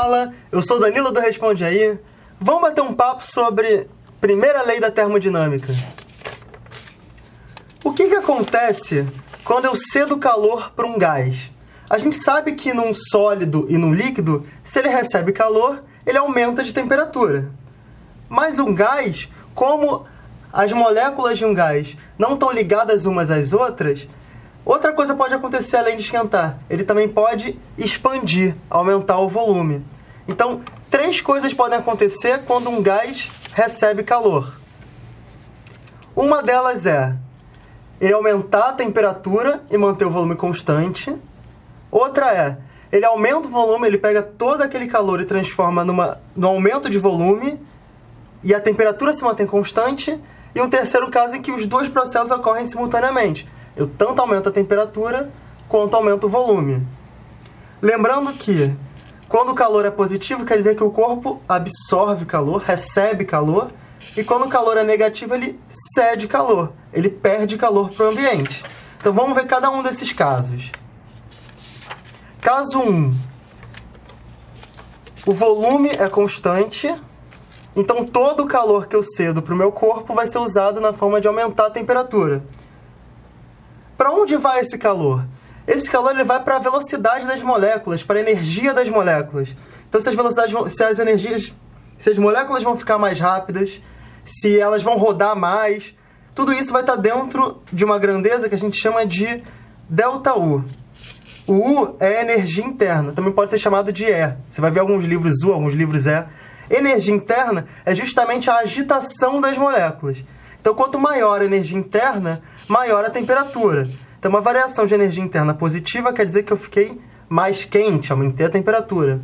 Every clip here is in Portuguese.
Fala, eu sou o Danilo do Responde Aí. Vamos bater um papo sobre primeira lei da termodinâmica. O que acontece quando eu cedo calor para um gás? A gente sabe que num sólido e num líquido, se ele recebe calor, ele aumenta de temperatura. Mas um gás, como as moléculas de um gás não estão ligadas umas às outras, outra coisa pode acontecer além de esquentar. Ele também pode expandir, aumentar o volume. Então, 3 coisas podem acontecer quando um gás recebe calor. Uma delas é ele aumentar a temperatura e manter o volume constante. Outra é ele aumenta o volume, ele pega todo aquele calor e transforma no aumento de volume e a temperatura se mantém constante. E um terceiro caso em que os dois processos ocorrem simultaneamente. Eu tanto aumento a temperatura quanto aumento o volume. Lembrando que quando o calor é positivo, quer dizer que o corpo absorve calor, recebe calor, e quando o calor é negativo, ele cede calor, ele perde calor para o ambiente. Então vamos ver cada um desses casos. Caso 1. O volume é constante, então todo o calor que eu cedo para o meu corpo vai ser usado na forma de aumentar a temperatura. Para onde vai esse calor? Esse calor ele vai para a velocidade das moléculas, para a energia das moléculas. Então, se as moléculas vão ficar mais rápidas, se elas vão rodar mais, tudo isso vai estar dentro de uma grandeza que a gente chama de ΔU. O U é energia interna, também pode ser chamado de E. Você vai ver alguns livros U, alguns livros E. Energia interna é justamente a agitação das moléculas. Então, quanto maior a energia interna, maior a temperatura. Então, uma variação de energia interna positiva quer dizer que eu fiquei mais quente, aumentei a temperatura.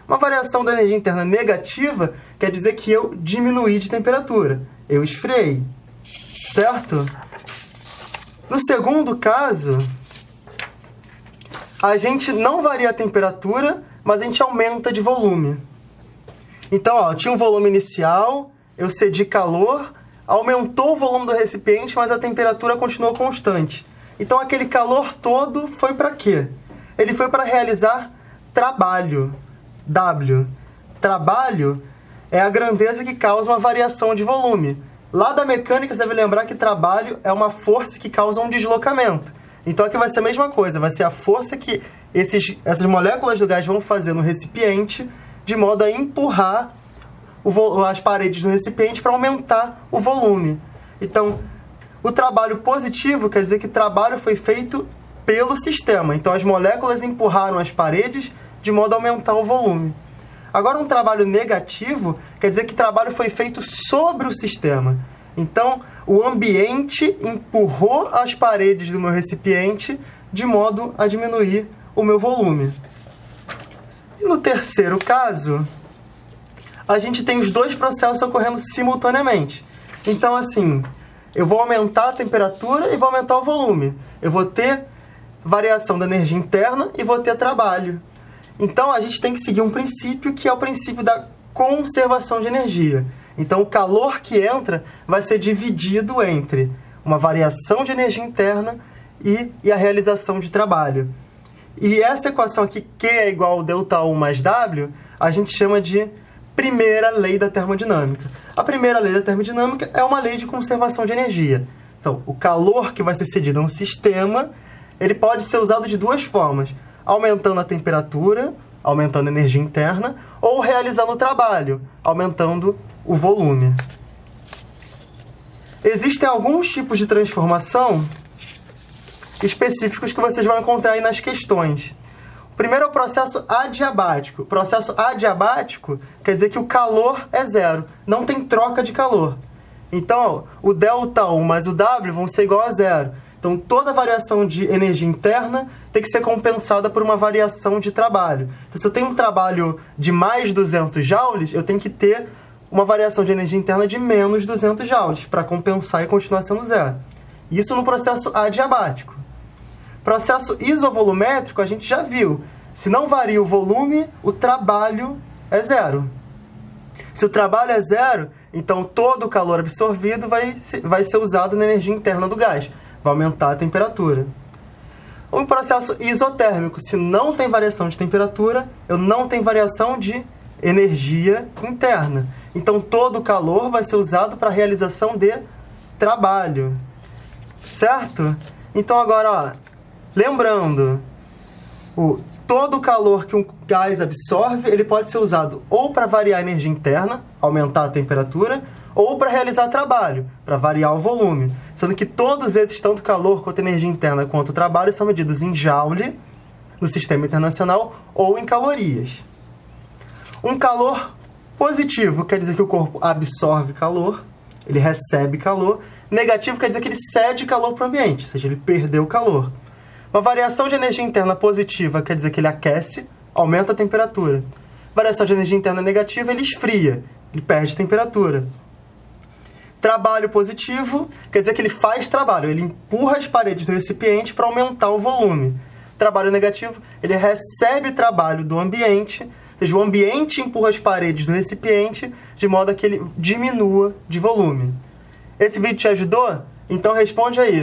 Uma variação da energia interna negativa quer dizer que eu diminuí de temperatura, eu esfriei. Certo? No segundo caso, a gente não varia a temperatura, mas a gente aumenta de volume. Então, eu tinha um volume inicial, eu cedi calor, aumentou o volume do recipiente, mas a temperatura continuou constante. Então, aquele calor todo foi para quê? Ele foi para realizar trabalho. W. Trabalho é a grandeza que causa uma variação de volume. Lá da mecânica, você deve lembrar que trabalho é uma força que causa um deslocamento. Então, aqui vai ser a mesma coisa. Vai ser a força que essas moléculas do gás vão fazer no recipiente de modo a empurrar as paredes do recipiente para aumentar o volume. Então, o trabalho positivo quer dizer que trabalho foi feito pelo sistema. Então, as moléculas empurraram as paredes de modo a aumentar o volume. Agora, um trabalho negativo quer dizer que trabalho foi feito sobre o sistema. Então, o ambiente empurrou as paredes do meu recipiente de modo a diminuir o meu volume. E no terceiro caso, a gente tem os dois processos ocorrendo simultaneamente. Então, assim, eu vou aumentar a temperatura e vou aumentar o volume. Eu vou ter variação da energia interna e vou ter trabalho. Então, a gente tem que seguir um princípio que é o princípio da conservação de energia. Então, o calor que entra vai ser dividido entre uma variação de energia interna e a realização de trabalho. E essa equação aqui, Q é igual ao ΔU mais W, a gente chama de primeira lei da termodinâmica. A primeira lei da termodinâmica é uma lei de conservação de energia. Então, o calor que vai ser cedido a um sistema, ele pode ser usado de duas formas. Aumentando a temperatura, aumentando a energia interna, ou realizando o trabalho, aumentando o volume. Existem alguns tipos de transformação específicos que vocês vão encontrar aí nas questões. O primeiro é o processo adiabático. O processo adiabático quer dizer que o calor é zero, não tem troca de calor. Então, o ΔU mais o W vão ser igual a zero. Então, toda variação de energia interna tem que ser compensada por uma variação de trabalho. Então, se eu tenho um trabalho de mais 200 joules, eu tenho que ter uma variação de energia interna de menos 200 joules para compensar e continuar sendo zero. Isso no processo adiabático. Processo isovolumétrico, a gente já viu. Se não varia o volume, o trabalho é zero. Se o trabalho é zero, então todo o calor absorvido vai ser usado na energia interna do gás. Vai aumentar a temperatura. Um processo isotérmico, se não tem variação de temperatura, eu não tenho variação de energia interna. Então, todo o calor vai ser usado para a realização de trabalho. Certo? Então, agora, ó, lembrando, todo o calor que um gás absorve, ele pode ser usado ou para variar a energia interna, aumentar a temperatura, ou para realizar trabalho, para variar o volume. Sendo que todos esses, tanto calor quanto energia interna quanto trabalho, são medidos em joule, no sistema internacional, ou em calorias. Um calor positivo quer dizer que o corpo absorve calor, ele recebe calor. Negativo quer dizer que ele cede calor para o ambiente, ou seja, ele perdeu calor. Uma variação de energia interna positiva quer dizer que ele aquece, aumenta a temperatura. Variação de energia interna negativa, ele esfria, ele perde temperatura. Trabalho positivo quer dizer que ele faz trabalho, ele empurra as paredes do recipiente para aumentar o volume. Trabalho negativo, ele recebe trabalho do ambiente, ou seja, o ambiente empurra as paredes do recipiente de modo a que ele diminua de volume. Esse vídeo te ajudou? Então responde aí.